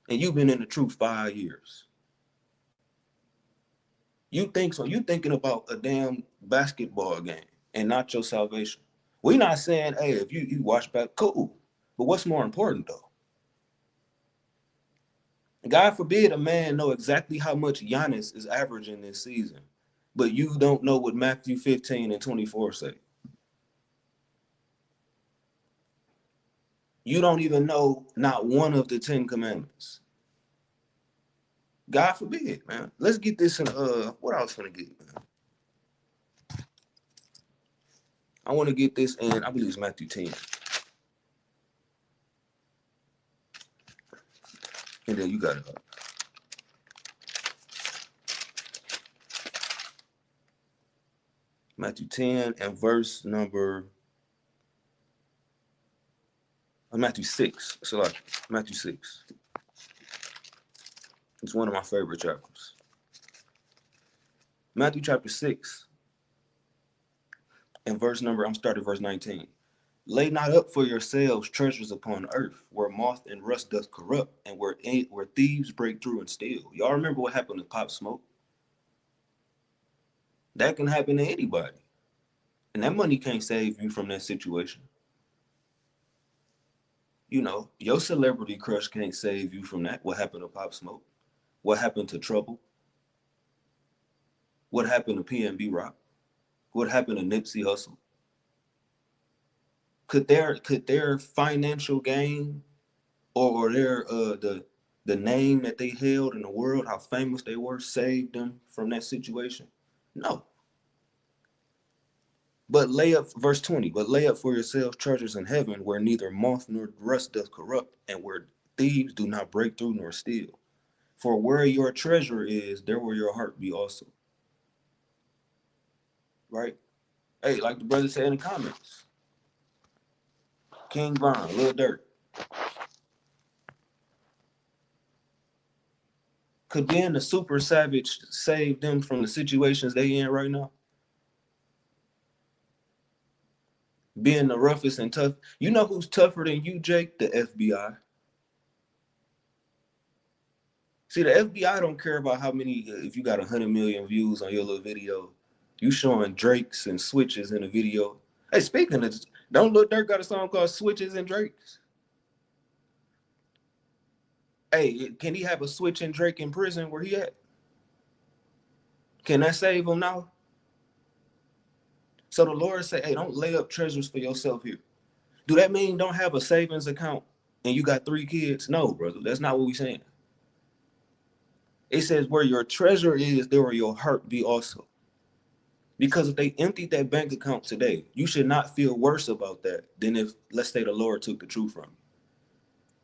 And you've been in the truth 5 years. You think so? You thinking about a damn basketball game and not your salvation. We're not saying, hey, if you watch back, cool. But what's more important though? God forbid a man know exactly how much Giannis is averaging this season, but you don't know what Matthew 15:24 say. You don't even know not one of the 10 commandments. God forbid, man. Let's get this in what I was gonna get, man. I want to get this in, I believe it's Matthew 10. And then you got it up. Matthew 10 and verse number Matthew 6. So like Matthew 6. It's one of my favorite chapters. Matthew chapter 6 and I'm starting verse 19. Lay not up for yourselves treasures upon earth, where moth and rust doth corrupt, and where thieves break through and steal. Y'all remember what happened to Pop Smoke? That can happen to anybody. And that money can't save you from that situation. You know, your celebrity crush can't save you from that. What happened to Pop Smoke? What happened to Trouble? What happened to PNB Rock? What happened to Nipsey Hussle? Could their financial gain or their the name that they held in the world, how famous they were, save them from that situation? No. But lay up, verse 20, but lay up for yourselves treasures in heaven, where neither moth nor rust doth corrupt, and where thieves do not break through nor steal. For where your treasure is, there will your heart be also. Right? Hey, like the brother said in the comments, King Von, Lil Durk. Could being a super savage save them from the situations they in right now? Being the roughest and tough. You know who's tougher than you, Jake? The FBI. See, the FBI don't care about how many, if you got 100 million views on your little video, you showing Drakes and Switches in a video. Hey, speaking of this, don't Lil Durk got a song called Switches and Drakes? Hey, can he have a Switch and Drake in prison where he at? Can that save him now? So the Lord say, hey, don't lay up treasures for yourself here. Do that mean don't have a savings account and you got 3 kids? No, brother, that's not what we're saying. It says where your treasure is, there will your heart be also. Because if they emptied that bank account today, you should not feel worse about that than if, let's say, the Lord took the truth from you.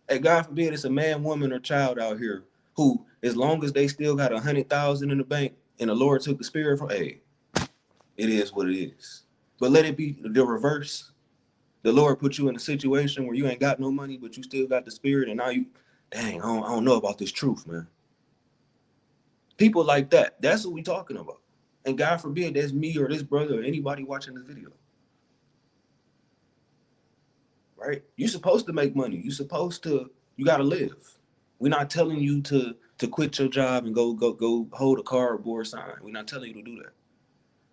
Hey, God forbid it's a man, woman, or child out here who, as long as they still got 100,000 in the bank and the Lord took the spirit from, hey, it is what it is. But let it be the reverse. The Lord put you in a situation where you ain't got no money, but you still got the spirit, and now you, dang, I don't know about this truth, man. People like that, that's what we talking about. And God forbid that's me or this brother or anybody watching this video. Right? You're supposed to make money. You gotta live. We're not telling you to quit your job and go hold a cardboard sign. We're not telling you to do that.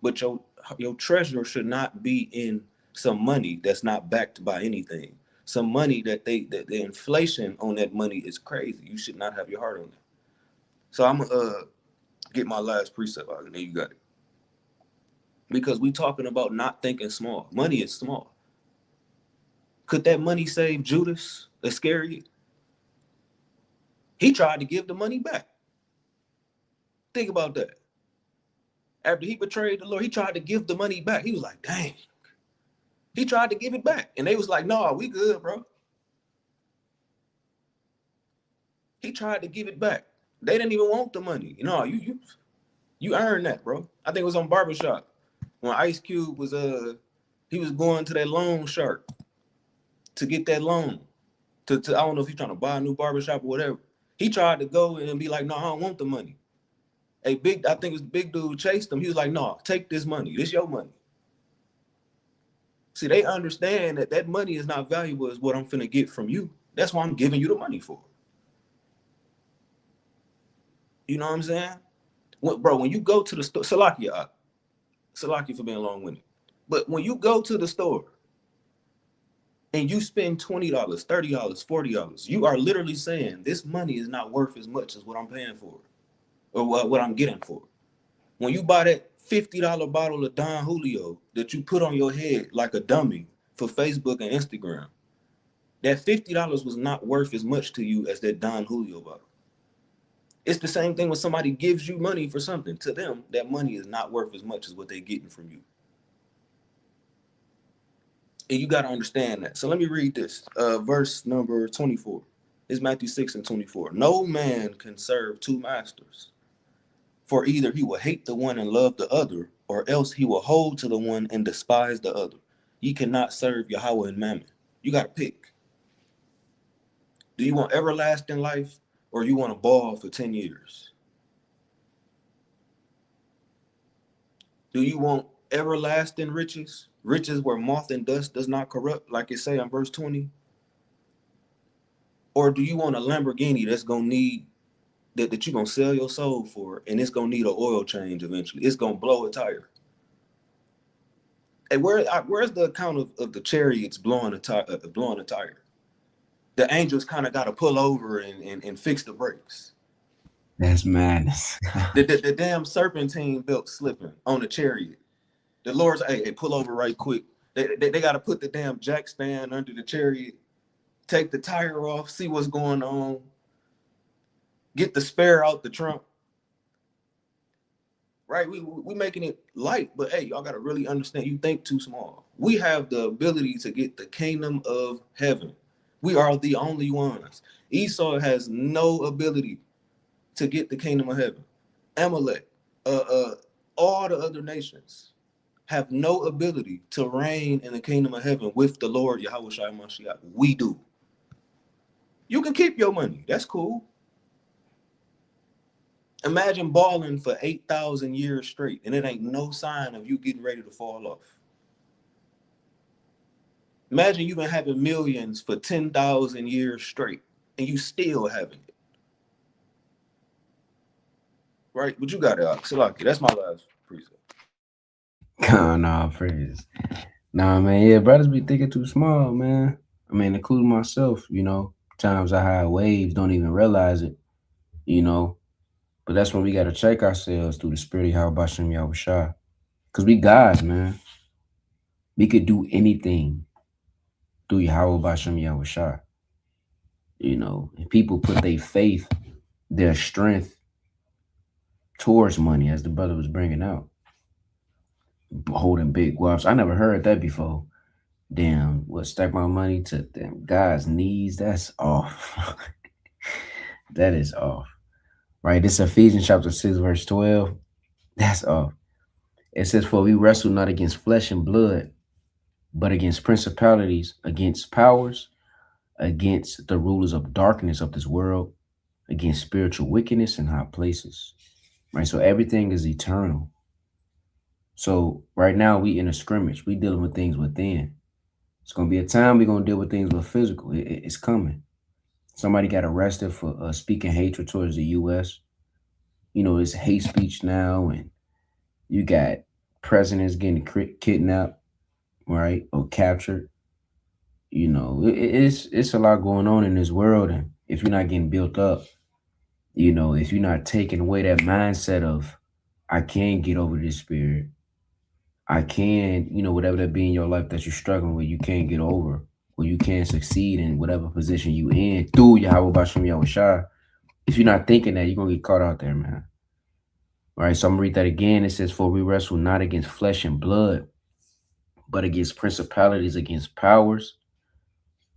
But your treasure should not be in some money that's not backed by anything. Some money that the inflation on that money is crazy. You should not have your heart on that. So I'm gonna get my last precept out, and then you got it. Because we talking about not thinking small. Money is small. Could that money save Judas Iscariot? He tried to give the money back. Think about that. After he betrayed the Lord, he tried to give the money back. He was like, dang. He tried to give it back. And they was like, no, we good, bro. He tried to give it back. They didn't even want the money. No, you earned that, bro. I think it was on Barbershop when Ice Cube was he was going to that loan shark to get that loan. To I don't know if he's trying to buy a new barbershop or whatever. He tried to go and be like, no, I don't want the money. I think it was big dude chased him. He was like, no, take this money. This your money. See, they understand that money is not valuable as what I'm finna get from you. That's why I'm giving you the money for. You know what I'm saying? When you go to the store, Salakia for being long-winded. But when you go to the store and you spend $20, $30, $40, you are literally saying this money is not worth as much as what I'm paying for or what I'm getting for. When you buy that $50 bottle of Don Julio that you put on your head like a dummy for Facebook and Instagram, that $50 was not worth as much to you as that Don Julio bottle. It's the same thing when somebody gives you money for something. To them, that money is not worth as much as what they're getting from you. And you got to understand that. So let me read this. Verse number 24. It's Matthew 6 and 24. No man can serve 2 masters. For either he will hate the one and love the other, or else he will hold to the one and despise the other. Ye cannot serve Yahweh and Mammon. You got to pick. Do you want everlasting life, or you want to ball for 10 years? Do you want everlasting riches? Riches where moth and dust does not corrupt, like it say in verse 20? Or do you want a Lamborghini that's gonna need that you're gonna sell your soul for, and it's gonna need an oil change eventually? It's gonna blow a tire. Hey, where's the account of the chariots blowing a tire? The angels kind of got to pull over and fix the brakes. That's madness. The damn serpentine belt slipping on the chariot. The Lord's, hey, pull over right quick. They got to put the damn jack stand under the chariot, take the tire off, see what's going on, get the spare out the trunk. Right, we making it light, but hey, y'all gotta really understand. You think too small. We have the ability to get the kingdom of heaven. We are the only ones. Esau has no ability to get the kingdom of heaven. Amalek, all the other nations have no ability to reign in the kingdom of heaven with the Lord Yahweh Shai Mashiach. We do. You can keep your money. That's cool. Imagine balling for 8,000 years straight, and it ain't no sign of you getting ready to fall off. Imagine you've been having millions for 10,000 years straight, and you still having it. Right? But you got it, Salaki. That's my last precept. Nah, praise. Nah, man, yeah, brothers be thinking too small, man. I mean, including myself, times I had waves, don't even realize it, But that's when we got to check ourselves through the spirit of Yahweh Bashem Yahushua. Because we gods, man. We could do anything through Yahweh Bashem Yahushua. And people put their faith, their strength towards money, as the brother was bringing out. Holding big guaps. I never heard that before. Damn, stack my money to them God's knees? That's off. That is off. Right? This Ephesians chapter 6, verse 12. That's off. It says, "For we wrestle not against flesh and blood, but against principalities, against powers, against the rulers of darkness of this world, against spiritual wickedness in high places." Right? So everything is eternal. So right now we in a scrimmage. We dealing with things within. It's going to be a time we're going to deal with things with physical. It's coming. Somebody got arrested for speaking hatred towards the U.S. It's hate speech now, and you got presidents getting kidnapped, right, or captured. It's a lot going on in this world, and if you're not getting built up, if you're not taking away that mindset of, I can get over this spirit, I can, whatever that be in your life that you're struggling with, you can't get over, or you can't succeed in whatever position you in through Yahweh Bashem Yahushua. If you're not thinking that, you're going to get caught out there, man. All right, so I'm going to read that again. It says, "For we wrestle not against flesh and blood, but against principalities, against powers,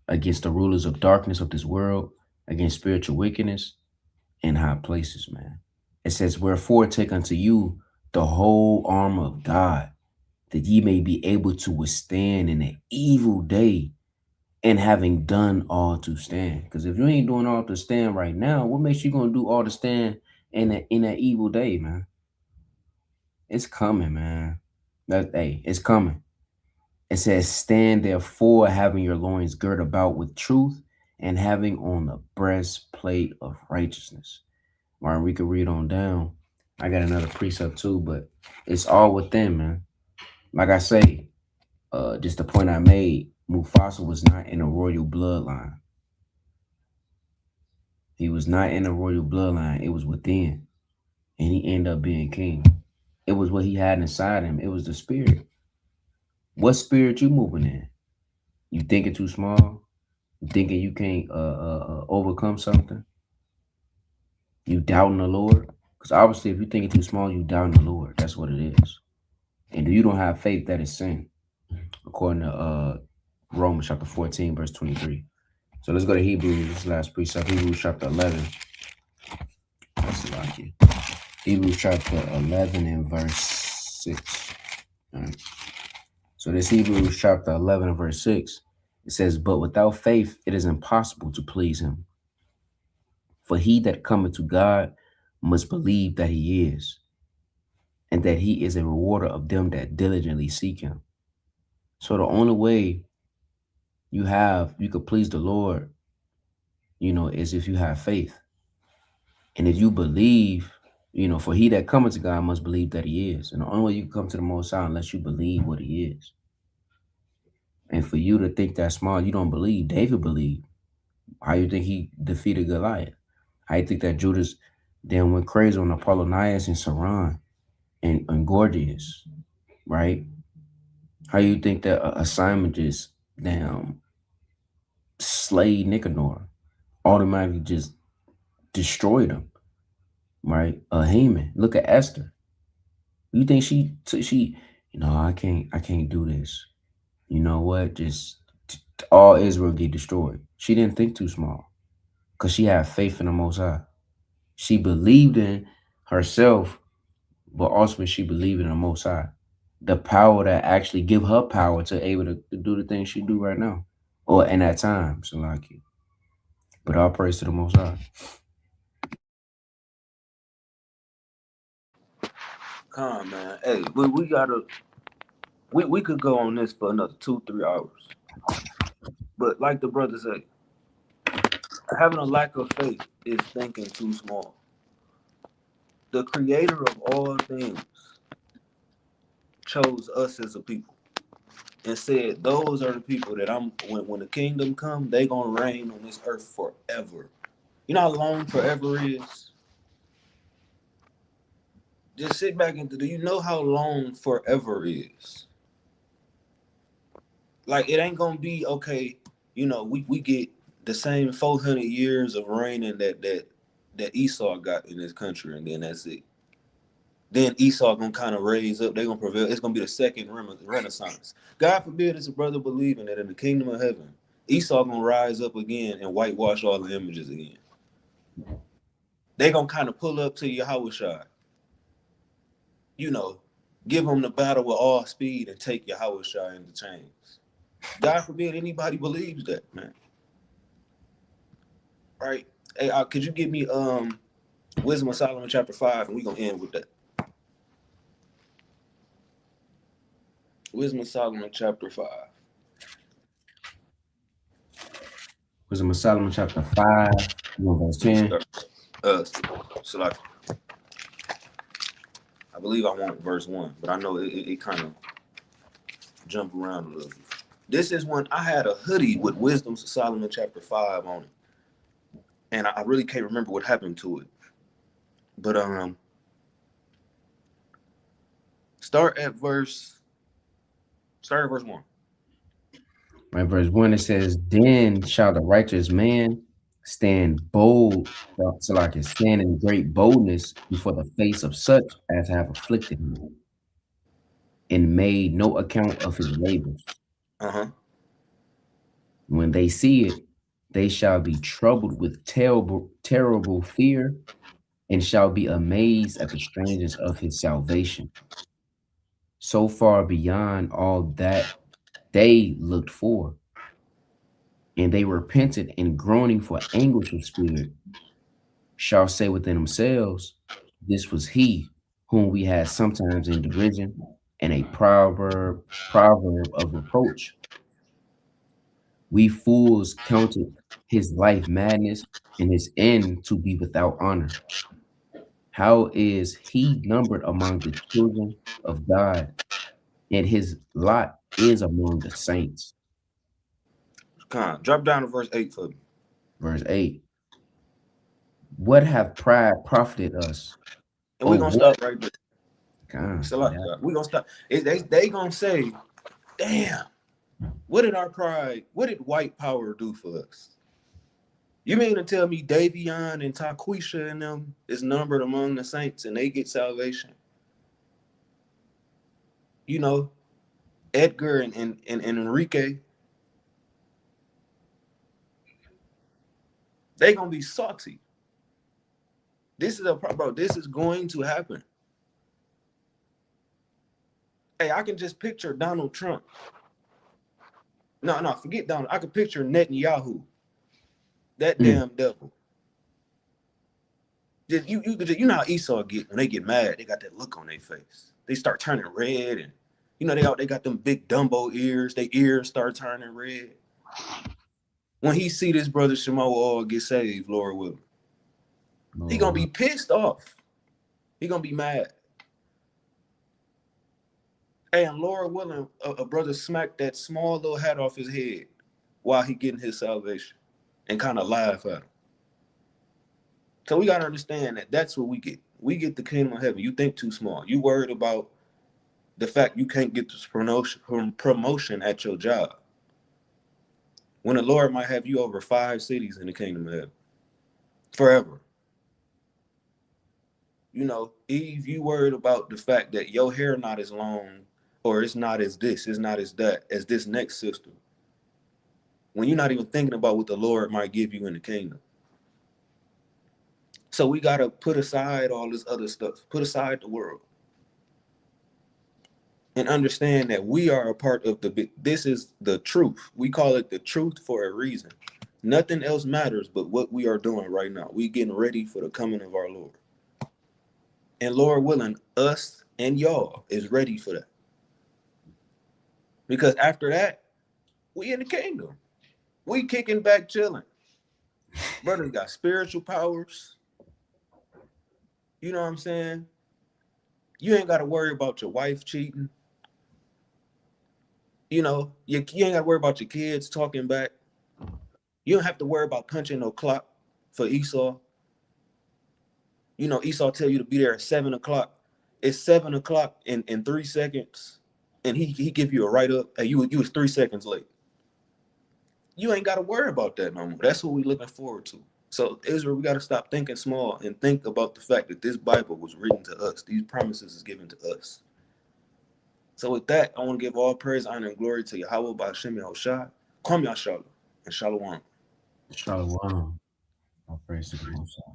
against the rulers of darkness of this world, against spiritual wickedness in high places," man. It says, "Wherefore take unto you the whole armor of God, that ye may be able to withstand in an evil day, and having done all to stand." Because if you ain't doing all to stand right now, what makes you gonna do all to stand in that evil day, man? It's coming, man. It's coming. It says, "Stand therefore, having your loins girt about with truth, and having on the breastplate of righteousness." All right, we could read on down. I got another precept too, but it's all within, man. Like I say, just the point I made, Mufasa was not in a royal bloodline. He was not in a royal bloodline. It was within. And he ended up being king. It was what he had inside him. It was the spirit. What spirit you moving in? You thinking too small? You thinking you can't overcome something? You doubting the Lord? Because obviously if you're thinking too small, you doubting the Lord. That's what it is. And if you don't have faith, that is sin. According to Romans chapter 14, verse 23. So let's go to Hebrews, this last precept, Hebrews chapter 11. That's a lot here. Hebrews chapter 11 and verse 6. All right. So this Hebrews chapter 11 and verse 6, it says, "But without faith it is impossible to please him. For he that cometh to God must believe that he is, and that he is a rewarder of them that diligently seek him. So the only way you could please the Lord, is if you have faith. And if you believe, for he that cometh to God must believe that he is. And the only way you can come to the Most High unless you believe what he is. And for you to think that small, you don't believe. David believed. How you think he defeated Goliath? How you think that Judas then went crazy on Apollonius and Saran and Gorgias, right? How you think that Simon just damn slayed Nicanor, automatically just destroyed him, right? Haman. Look at Esther. You think she, I can't do this. You know what? Just all Israel get destroyed. She didn't think too small because she had faith in the Most High. She believed in herself, but ultimately she believed in the Most High. The power that actually give her power to able to do the things she do right now, or in that time. So like, but all praise to the Most High. Come, man. Hey, we gotta. We could go on this for another 2-3 hours. But like the brother said, having a lack of faith is thinking too small. The creator of all things chose us as a people and said, those are the people that when the kingdom come, they gonna reign on this earth forever. You know how long forever is? Just sit back and do you know how long forever is? Like, it ain't gonna be okay, we get the same 400 years of reigning that Esau got in this country, and then that's it. Then Esau gonna kind of raise up. They're gonna prevail. It's gonna be the second renaissance. God forbid it's a brother believing that in the kingdom of heaven, Esau gonna rise up again and whitewash all the images again. They gonna kind of pull up to Yahushua, give them the battle with all speed and take Yahushua into chains. God forbid anybody believes that, man. Right? Hey, could you give me Wisdom of Solomon chapter 5, and we gonna end with that. Wisdom of Solomon chapter 5. Wisdom of Solomon chapter 5, verse 10. So like, I believe I want verse 1, but I know it kind of jump around a little bit. This is when I had a hoodie with Wisdom of Solomon chapter 5 on it, and I really can't remember what happened to it. But start at verse 1. Right, verse 1, it says, Then shall the righteous man stand bold, so like it stand in great boldness before the face of such as have afflicted him, and made no account of his labors. When they see it, they shall be troubled with terrible fear, and shall be amazed at the strangeness of his salvation, so far beyond all that they looked for. And they repented and groaning for anguish of spirit, shall say within themselves, This was he whom we had sometimes in derision, and a proverb of reproach. We fools counted his life madness, and his end to be without honor. How is he numbered among the children of God, and his lot is among the saints? Drop down to verse 8 for me. Verse 8. What have pride profited us? And we're gonna stop right there. God, We're gonna stop. They gonna say, damn, what did white power do for us? You mean to tell me Davion and Taquisha and them is numbered among the saints and they get salvation? Edgar and Enrique, they gonna be salty. This is this is going to happen. Hey, I can just picture Donald Trump. No, forget Donald. I can picture Netanyahu. That damn devil. You know how Esau get when they get mad, they got that look on their face. They start turning red, and you know they got them big Dumbo ears. Their ears start turning red. When he see this brother Shemo all get saved, Lord willing, he gonna be pissed off. He gonna be mad. And Lord willing, a brother smacked that small little hat off his head while he getting his salvation and kind of laugh at him. So we got to understand that that's what we get. We get the kingdom of heaven. You think too small. You worried about the fact you can't get this promotion at your job, when the Lord might have you over 5 cities in the kingdom of heaven forever. You know, Eve, you worried about the fact that your hair not as long, or it's not as this, it's not as that, as this next sister, when you're not even thinking about what the Lord might give you in the kingdom. So we got to put aside all this other stuff, put aside the world, and understand that we are a part of this is the truth. We call it the truth for a reason. Nothing else matters but what we are doing right now. We getting ready for the coming of our Lord. And Lord willing, us and y'all is ready for that. Because after that, we in the kingdom. We kicking back, chilling. Brothers got spiritual powers. You know what I'm saying? You ain't got to worry about your wife cheating. You know, you ain't got to worry about your kids talking back. You don't have to worry about punching no clock for Esau. You know, Esau tell you to be there at 7 o'clock. It's 7 o'clock in 3 seconds. And he give you a write-up. Hey, you was 3 seconds late. You ain't got to worry about that no more. That's what we looking forward to. So Israel, we got to stop thinking small and think about the fact that this Bible was written to us. These promises is given to us. So with that, I want to give all praise, honor, and glory to Yahweh Ba'Shem Yahushua, Kwam Yashala, and Shalom. Shalom. All praise to the Most High.